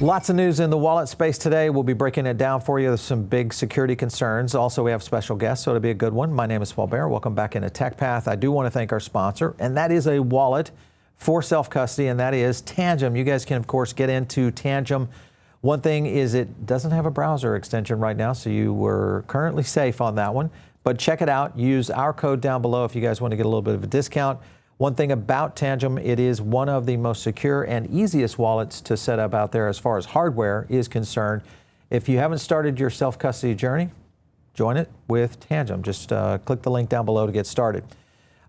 Lots of news in the wallet space today. We'll be breaking it down for you. There's some big security concerns. Also, we have special guests, so it'll be a good one. My name is Paul Bear. Welcome back into Tech Path. I do want to thank our sponsor, and that is a wallet for self-custody, and that is Tangem. You guys can, of course, get into Tangem. One thing is it doesn't have a browser extension right now, so you were currently safe on that one. But check it out. Use our code down below if you guys want to get a little bit of a discount. One thing about Tangem, it is one of the most secure and easiest wallets to set up out there as far as hardware is concerned. If you haven't started your self-custody journey, join it with Tangem. Just click the link down below to get started.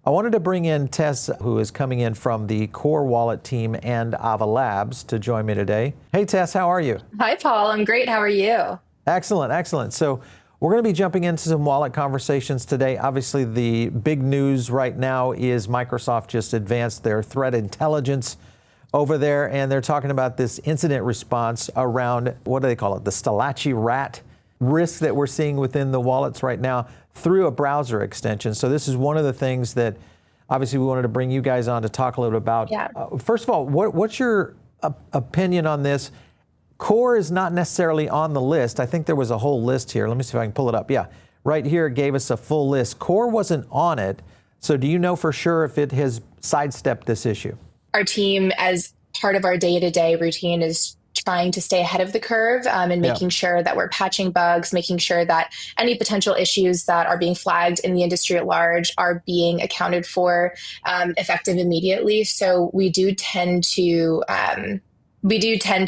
I wanted to bring in Tess, who is coming in from the Core Wallet team and Avalanche to join me today. Hey, Tess, how are you? Hi, Paul. I'm great. How are you? Excellent, excellent. So we're going to be jumping into some wallet conversations today. Obviously, the big news right now is Microsoft just advanced their threat intelligence over there, and they're talking about this incident response around, what do they call it, the StilachiRAT risk that we're seeing within the wallets right now through a browser extension. So this is one of the things that obviously we wanted to bring you guys on to talk a little bit about. Yeah. First of all, what's your opinion on this? Core is not necessarily on the list. I think there was a whole list here. Let me see if I can pull it up. Yeah, right here it gave us a full list. Core wasn't on it. So do you know for sure if it has sidestepped this issue? Our team, as part of our day-to-day routine, is trying to stay ahead of the curve and making sure that we're patching bugs, making sure that any potential issues that are being flagged in the industry at large are being accounted for effective immediately. So we do tend to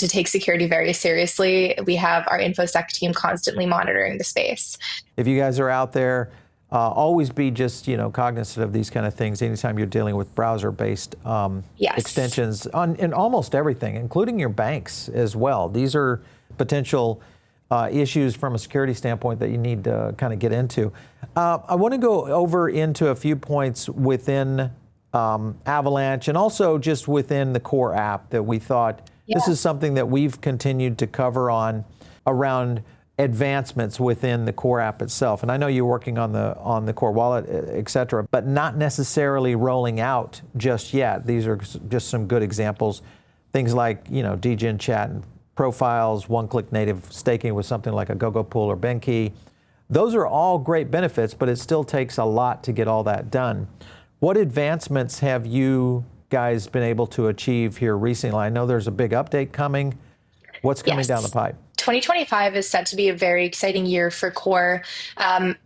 take security very seriously. We have our InfoSec team constantly monitoring the space. If you guys are out there, always be just cognizant of these kind of things anytime you're dealing with browser-based extensions in almost everything, including your banks as well. These are potential issues from a security standpoint that you need to kind of get into. I want to go over into a few points within Avalanche and also just within the Core app that we thought this is something that we've continued to cover on around advancements within the Core app itself. And I know you're working on the Core Wallet, et cetera, but not necessarily rolling out just yet. These are just some good examples. Things like, DGen chat and profiles, one-click native staking with something like a GoGo Pool or Benki. Those are all great benefits, but it still takes a lot to get all that done. What advancements have you guys been able to achieve here recently? I know there's a big update coming. What's coming down the pipe? 2025 is set to be a very exciting year for Core.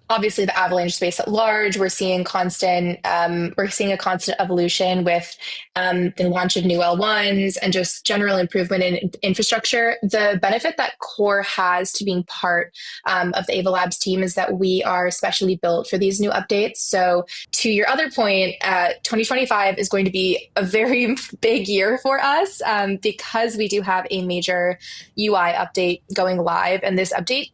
Obviously, the Avalanche space at large, we're seeing a constant evolution with the launch of new L1s and just general improvement in infrastructure. The benefit that Core has to being part of the Avalanche team is that we are specially built for these new updates. So to your other point, 2025 is going to be a very big year for us because we do have a major UI update going live, and this update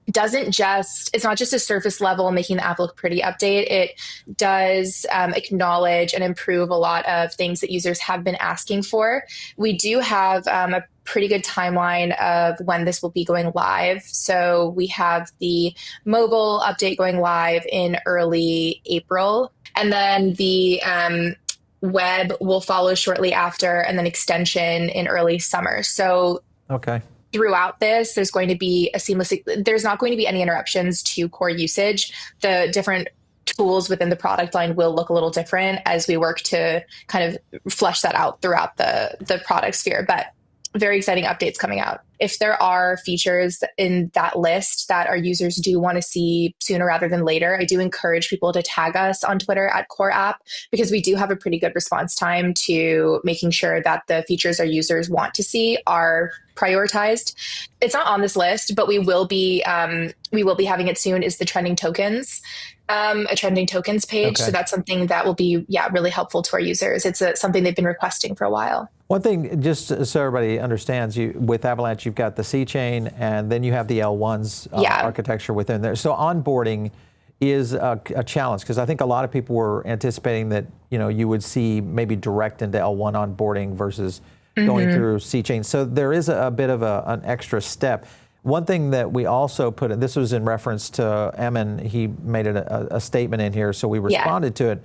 it's not just a surface level making the app look pretty update. It does acknowledge and improve a lot of things that users have been asking for. We do have a pretty good timeline of when this will be going live. So we have the mobile update going live in early April, and then the web will follow shortly after, and then extension in early summer. So throughout this, there's going to be there's not going to be any interruptions to Core usage. The different tools within the product line will look a little different as we work to kind of flesh that out throughout the product sphere. But very exciting updates coming out. If there are features in that list that our users do want to see sooner rather than later, I do encourage people to tag us on Twitter at Core App, because we do have a pretty good response time to making sure that the features our users want to see are prioritized. It's not on this list, but we will be having it soon, is the trending tokens. A trending tokens page. So that's something that will be, really helpful to our users. It's something they've been requesting for a while. One thing, just so everybody understands, with Avalanche, you've got the C chain, and then you have the L1s architecture within there. So onboarding is a challenge, because I think a lot of people were anticipating that you would see maybe direct into L1 onboarding versus going through C chain. So there is a bit of an extra step. One thing that we also put in, this was in reference to Emin, he made it a statement in here, so we responded to it.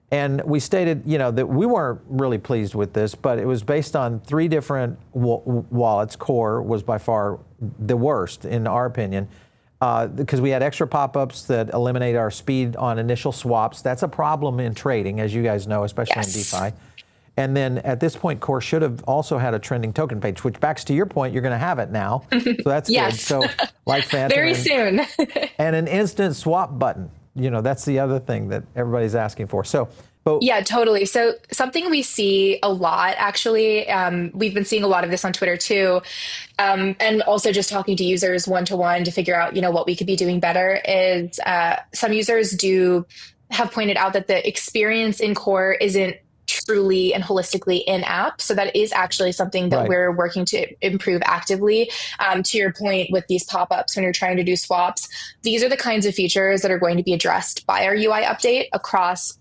And we stated, that we weren't really pleased with this, but it was based on 3 different wallets. Core was by far the worst, in our opinion, because we had extra pop-ups that eliminate our speed on initial swaps. That's a problem in trading, as you guys know, especially in DeFi. And then at this point, Core should have also had a trending token page, which backs to your point, you're going to have it now. So that's good. So like Phantom. Very soon. And an instant swap button. That's the other thing that everybody's asking for. So, yeah, totally. So something we see a lot, actually, we've been seeing a lot of this on Twitter too, and also just talking to users one-to-one to figure out, what we could be doing better is some users do have pointed out that the experience in Core isn't truly and holistically in-app. So that is actually something that we're working to improve actively. To your point with these pop-ups when you're trying to do swaps, these are the kinds of features that are going to be addressed by our UI update across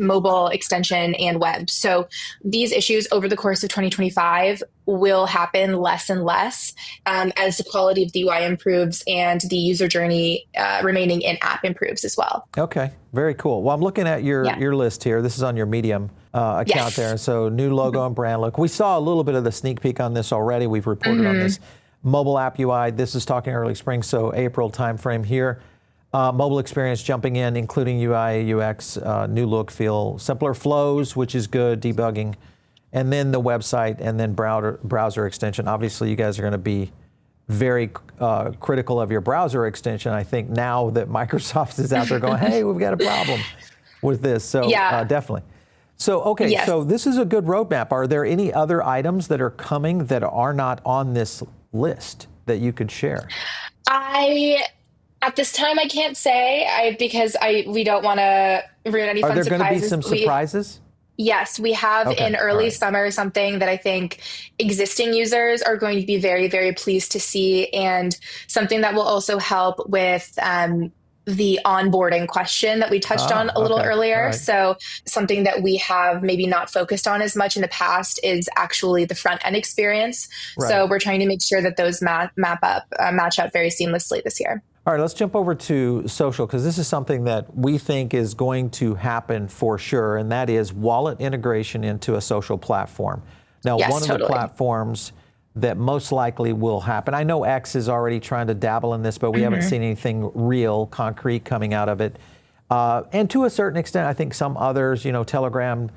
mobile, extension, and web. So these issues over the course of 2025 will happen less and less as the quality of the UI improves and the user journey remaining in-app improves as well. Okay, very cool. Well, I'm looking at your list here. This is on your Medium account there. So new logo and brand look. We saw a little bit of the sneak peek on this already. We've reported on this. Mobile app UI, this is talking early spring, so April timeframe here. Mobile experience jumping in, including UI, UX, new look, feel, simpler flows, which is good, debugging, and then the website, and then browser extension. Obviously, you guys are going to be very critical of your browser extension. I think now that Microsoft is out there going, hey, we've got a problem with this. So definitely. So, okay, so this is a good roadmap. Are there any other items that are coming that are not on this list that you could share? At this time, I can't say because we don't want to ruin any fun surprises. Are there going to be some surprises? Yes, we have in early summer something that I think existing users are going to be very, very pleased to see, and something that will also help with the onboarding question that we touched on a little earlier. So something that we have maybe not focused on as much in the past is actually the front end experience. So we're trying to make sure that those match up very seamlessly this year. All right, let's jump over to social, because this is something that we think is going to happen for sure, and that is wallet integration into a social platform. Now, one of the platforms that most likely will happen, I know X is already trying to dabble in this, but we haven't seen anything real, concrete coming out of it. And to a certain extent, I think some others, Telegram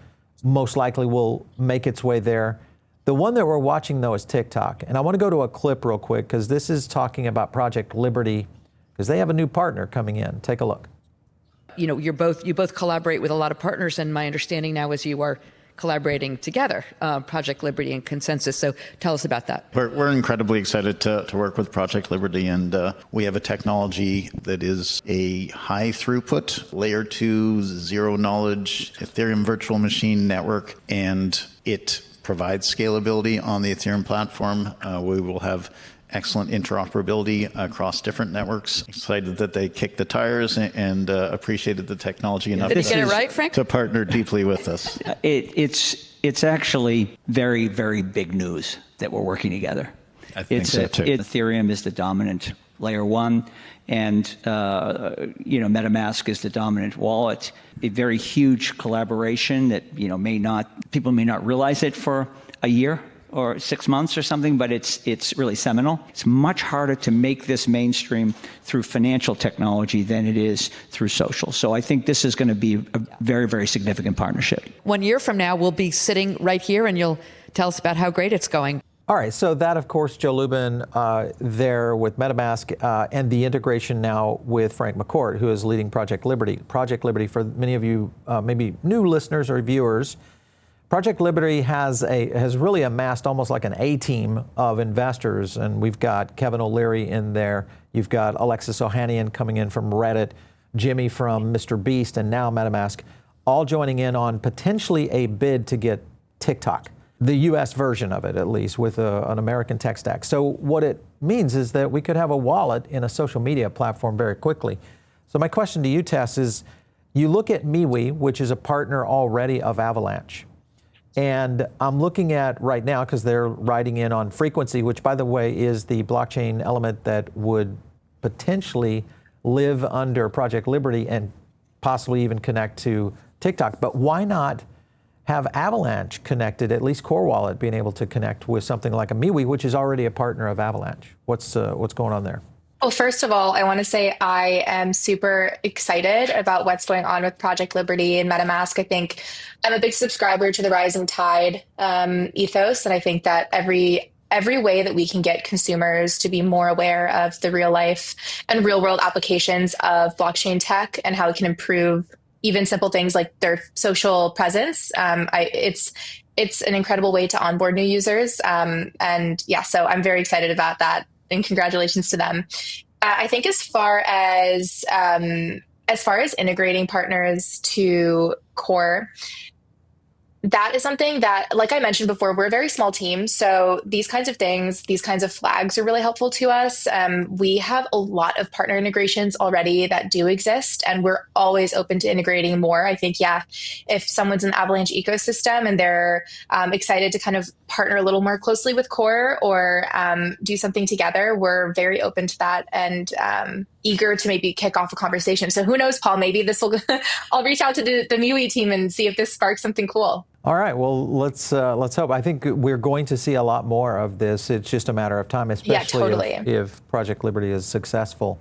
most likely will make its way there. The one that we're watching, though, is TikTok. And I want to go to a clip real quick, because this is talking about Project Liberty, because they have a new partner coming in. Take a look. You both collaborate with a lot of partners, and my understanding now is you are collaborating together, Project Liberty and Consensus. So tell us about that. We're incredibly excited to work with Project Liberty, and we have a technology that is a high throughput, layer 2, zero knowledge Ethereum virtual machine network, and it provides scalability on the Ethereum platform. We will have excellent interoperability across different networks. Excited that they kicked the tires and appreciated the technology enough. Did you get it right, Frank? To partner deeply with us. It's actually very, very big news that we're working together. I think so too. Ethereum is the dominant layer 1, and Metamask is the dominant wallet. A very huge collaboration that people may not realize it for a year or 6 months or something, but it's really seminal. It's much harder to make this mainstream through financial technology than it is through social. So I think this is going to be a very, very significant partnership. 1 year from now, we'll be sitting right here and you'll tell us about how great it's going. All right, so that, of course, Joe Lubin there with MetaMask and the integration now with Frank McCourt, who is leading Project Liberty. Project Liberty, for many of you, maybe new listeners or viewers, Project Liberty has really amassed almost like an A-team of investors, and we've got Kevin O'Leary in there. You've got Alexis Ohanian coming in from Reddit, Jimmy from Mr. Beast, and now MetaMask, all joining in on potentially a bid to get TikTok, the U.S. version of it, at least, with an American tech stack. So what it means is that we could have a wallet in a social media platform very quickly. So my question to you, Tess, is you look at MeWe, which is a partner already of Avalanche. And I'm looking at right now, because they're riding in on Frequency, which, by the way, is the blockchain element that would potentially live under Project Liberty and possibly even connect to TikTok, but why not have Avalanche connected, at least Core Wallet being able to connect with something like a MeWe, which is already a partner of Avalanche? What's going on there? Well, first of all, I want to say I am super excited about what's going on with Project Liberty and Metamask. I think I'm a big subscriber to the Rising Tide ethos, and I think that every way that we can get consumers to be more aware of the real life and real world applications of blockchain tech and how it can improve even simple things like their social presence. It's an incredible way to onboard new users. And yeah, so I'm very excited about that, and congratulations to them. I think as far as integrating partners to Core, that is something that, like I mentioned before, we're a very small team. So these kinds of things, these kinds of flags are really helpful to us. We have a lot of partner integrations already that do exist, and we're always open to integrating more. I think, yeah, if someone's in the Avalanche ecosystem and they're excited to kind of partner a little more closely with Core or do something together, we're very open to that and eager to maybe kick off a conversation. So who knows, Paul, maybe this will, I'll reach out to the MeWe team and see if this sparks something cool. All right, well, let's hope. I think we're going to see a lot more of this. It's just a matter of time, especially if Project Liberty is successful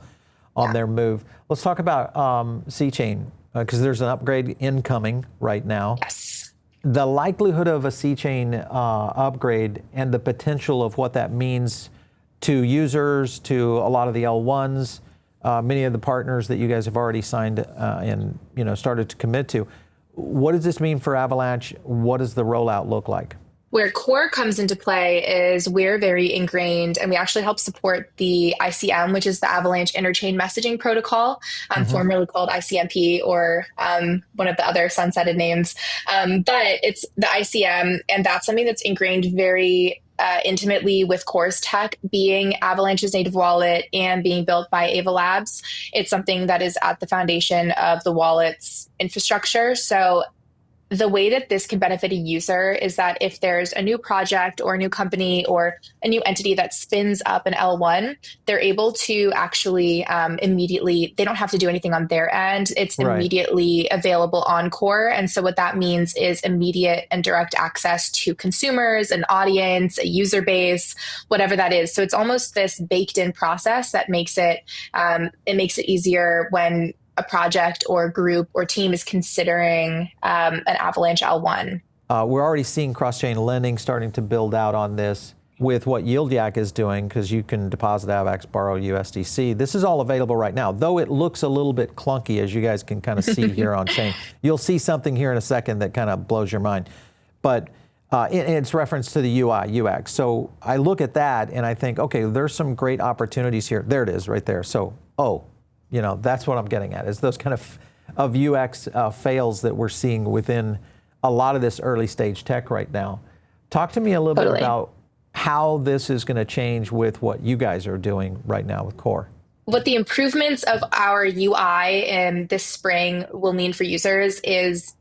on their move. Let's talk about C-Chain, because there's an upgrade incoming right now. Yes. The likelihood of a C-Chain upgrade and the potential of what that means to users, to a lot of the L1s, many of the partners that you guys have already signed and started to commit to. What does this mean for Avalanche? What does the rollout look like? Where Core comes into play is we're very ingrained, and we actually help support the ICM, which is the Avalanche Interchain Messaging Protocol, formerly called ICMP, or one of the other sunsetted names. But it's the ICM, and that's something that's ingrained very intimately with Core's tech, being Avalanche's native wallet and being built by AVAX. It's something that is at the foundation of the wallet's infrastructure. So the way that this can benefit a user is that if there's a new project or a new company or a new entity that spins up an L1, they're able to actually immediately, they don't have to do anything on their end. It's immediately available on Core. And so what that means is immediate and direct access to consumers, an audience, a user base, whatever that is. So it's almost this baked in process that makes it easier when a project or group or team is considering an Avalanche L1. We're already seeing cross-chain lending starting to build out on this with what YieldYak is doing, because you can deposit AVAX, borrow USDC. This is all available right now, though it looks a little bit clunky, as you guys can kind of see here on chain. You'll see something here in a second that kind of blows your mind. But it's reference to the UI, UX. So I look at that and I think, okay, there's some great opportunities here. There it is right there. So, that's what I'm getting at, is those kind of UX fails that we're seeing within a lot of this early stage tech right now. Talk to me a little bit about how this is going to change with what you guys are doing right now with Core. What the improvements of our UI in this spring will mean for users is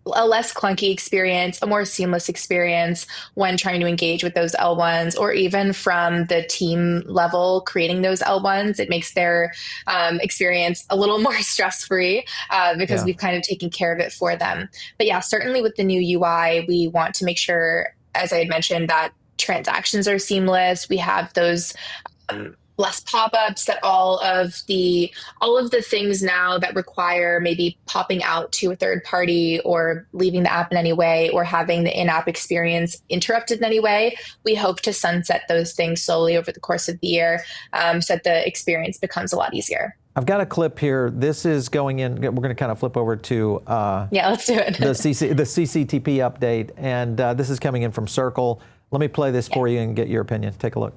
a less clunky experience, a more seamless experience when trying to engage with those L1s, or even from the team level creating those L1s. It makes their experience a little more stress-free because we've kind of taken care of it for them. But yeah, certainly with the new UI, we want to make sure, as I had mentioned, that transactions are seamless. We have those less pop-ups, that all of the things now that require maybe popping out to a third party or leaving the app in any way or having the in-app experience interrupted in any way, we hope to sunset those things slowly over the course of the year so that the experience becomes a lot easier. I've got a clip here. This is going in. We're going to kind of flip over to let's do it. the CCTP update, and this is coming in from Circle. Let me play this for you and get your opinion. Take a look.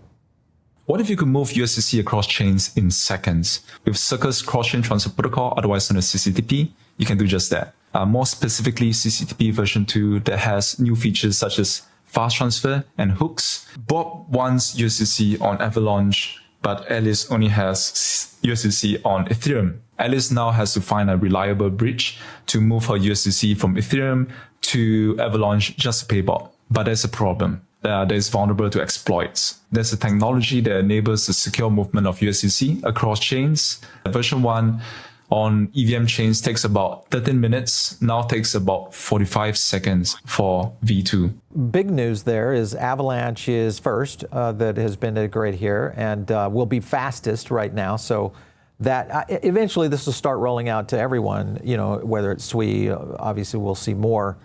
What if you could move USDC across chains in seconds? With Circle's cross-chain transfer protocol, otherwise known as CCTP, you can do just that. More specifically, CCTP version 2 that has new features such as fast transfer and hooks. Bob wants USDC on Avalanche, but Alice only has USDC on Ethereum. Alice now has to find a reliable bridge to move her USDC from Ethereum to Avalanche just to pay Bob. But there's a problem. That is vulnerable to exploits. There's a technology that enables the secure movement of USDC across chains. Version 1 on EVM chains takes about 13 minutes, now takes about 45 seconds for V2. Big news there is Avalanche is first that has been integrated here and will be fastest right now. So that eventually this will start rolling out to everyone, whether it's SWE, obviously we'll see more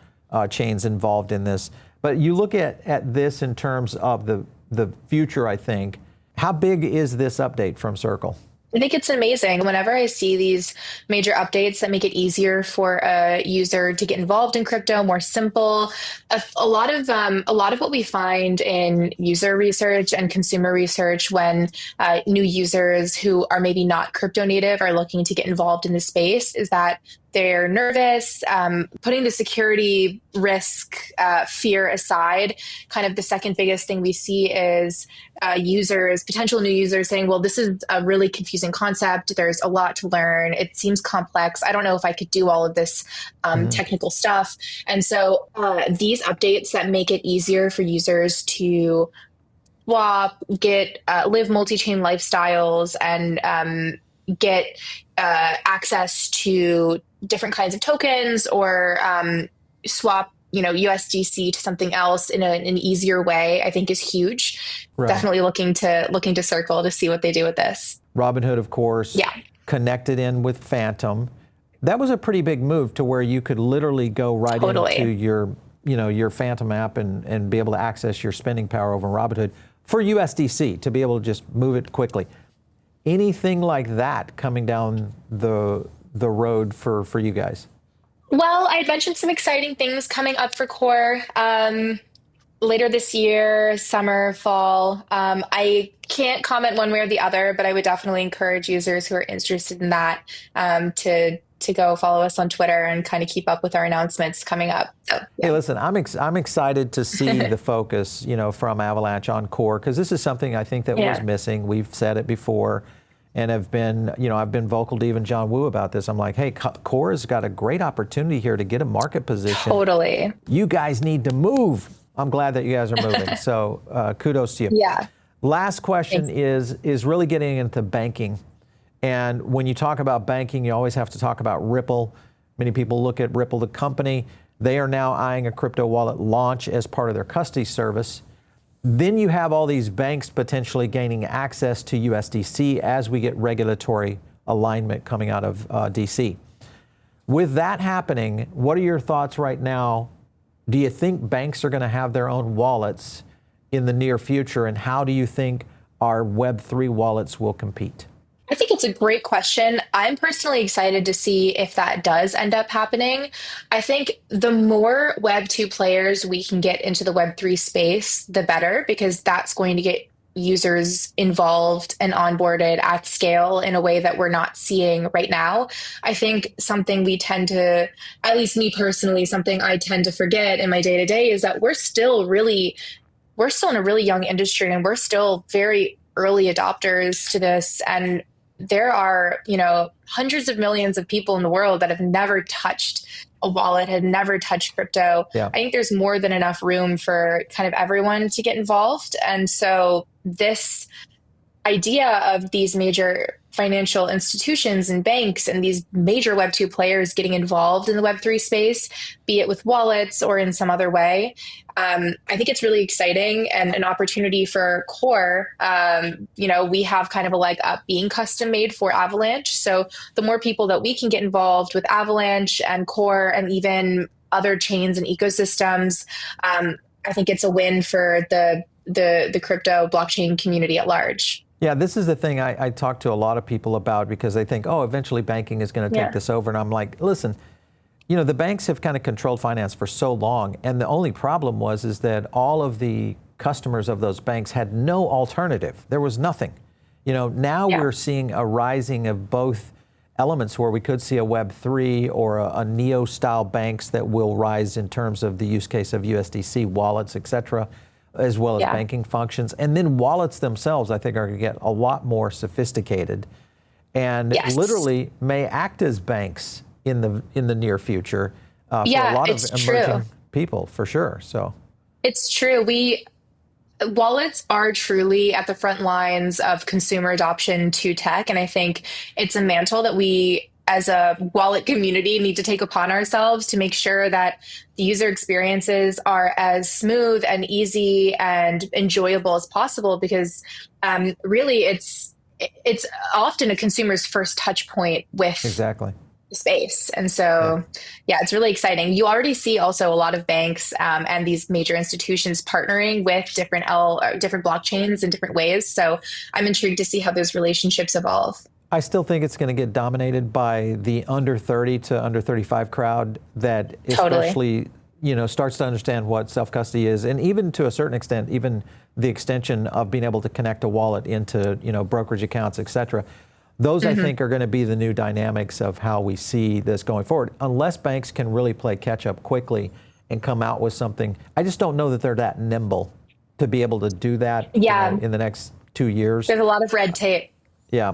chains involved in this. But you look at this in terms of the future, I think. How big is this update from Circle? I think it's amazing. Whenever I see these major updates that make it easier for a user to get involved in crypto, more simple, a lot of what we find in user research and consumer research when new users who are maybe not crypto native are looking to get involved in the space is that they're nervous, putting the security risk fear aside. Kind of the second biggest thing we see is potential new users saying, well, this is a really confusing concept. There's a lot to learn. It seems complex. I don't know if I could do all of this technical stuff. And so these updates that make it easier for users to swap, live multi-chain lifestyles and get access to different kinds of tokens or swap, USDC to something else in an easier way, I think is huge. Right. Definitely looking to Circle to see what they do with this. Robinhood, of course, connected in with Phantom. That was a pretty big move to where you could literally go right into your Phantom app and be able to access your spending power over Robinhood for USDC to be able to just move it quickly. Anything like that coming down the road for you guys? Well, I had mentioned some exciting things coming up for Core later this year, summer, fall. I can't comment one way or the other, but I would definitely encourage users who are interested in that to go follow us on Twitter and kind of keep up with our announcements coming up. So, yeah. Hey, listen, I'm excited to see the focus, from Avalanche on Core, because this is something I think that was missing. We've said it before and have been, I've been vocal to even John Woo about this. I'm like, hey, Core has got a great opportunity here to get a market position. Totally. You guys need to move. I'm glad that you guys are moving. So kudos to you. Yeah. Last question is really getting into banking. And when you talk about banking, you always have to talk about Ripple. Many people look at Ripple, the company. They are now eyeing a crypto wallet launch as part of their custody service. Then you have all these banks potentially gaining access to USDC as we get regulatory alignment coming out of DC. With that happening, what are your thoughts right now? Do you think banks are going to have their own wallets in the near future? And how do you think our Web3 wallets will compete? I think it's a great question. I'm personally excited to see if that does end up happening. I think the more Web2 players we can get into the Web3 space, the better, because that's going to get users involved and onboarded at scale in a way that we're not seeing right now. I think something we tend to, at least me personally, something I tend to forget in my day-to-day is that we're still in a really young industry and we're still very early adopters to this. And there are, hundreds of millions of people in the world that have never touched a wallet, have never touched crypto. Yeah. I think there's more than enough room for kind of everyone to get involved. And so this idea of these major financial institutions and banks and these major Web2 players getting involved in the Web3 space, be it with wallets or in some other way, I think it's really exciting and an opportunity for Core. We have kind of a leg up being custom made for Avalanche. So the more people that we can get involved with Avalanche and Core and even other chains and ecosystems, I think it's a win for the crypto blockchain community at large. Yeah, this is the thing I talk to a lot of people about because they think, eventually banking is going to take this over. And I'm like, listen, the banks have kind of controlled finance for so long. And the only problem is that all of the customers of those banks had no alternative. There was nothing. Now we're seeing a rising of both elements where we could see a Web3 or a neo-style banks that will rise in terms of the use case of USDC wallets, et cetera, as well as banking functions. And then wallets themselves, I think, are going to get a lot more sophisticated and literally may act as banks in the near future for a lot of emerging people, for sure. So it's true. Wallets are truly at the front lines of consumer adoption to tech. And I think it's a mantle that we as a wallet community, need to take upon ourselves to make sure that the user experiences are as smooth and easy and enjoyable as possible, because really it's often a consumer's first touch point with exactly space. And so, yeah, it's really exciting. You already see also a lot of banks and these major institutions partnering with different blockchains in different ways. So I'm intrigued to see how those relationships evolve. I still think it's going to get dominated by the under 30 to under 35 crowd that especially, starts to understand what self-custody is. And even to a certain extent, even the extension of being able to connect a wallet into, brokerage accounts, et cetera. Those, I think, are going to be the new dynamics of how we see this going forward. Unless banks can really play catch up quickly and come out with something, I just don't know that they're that nimble to be able to do that in the next 2 years. There's a lot of red tape. Yeah,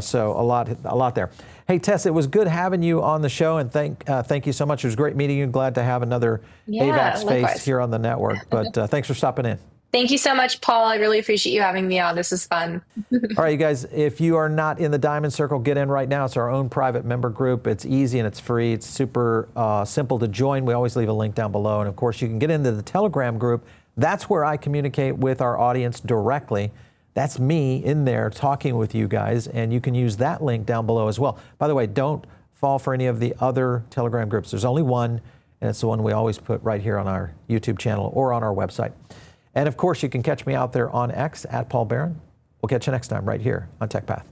so a lot there. Hey, Tess, it was good having you on the show, and thank you so much. It was great meeting you. Glad to have another AVAX face here on the network. But thanks for stopping in. Thank you so much, Paul. I really appreciate you having me on. This is fun. All right, you guys, if you are not in the Diamond Circle, get in right now. It's our own private member group. It's easy and it's free. It's super simple to join. We always leave a link down below. And of course, you can get into the Telegram group. That's where I communicate with our audience directly. That's me in there talking with you guys. And you can use that link down below as well. By the way, don't fall for any of the other Telegram groups. There's only one, and it's the one we always put right here on our YouTube channel or on our website. And of course, you can catch me out there on X at Paul Barron. We'll catch you next time right here on TechPath.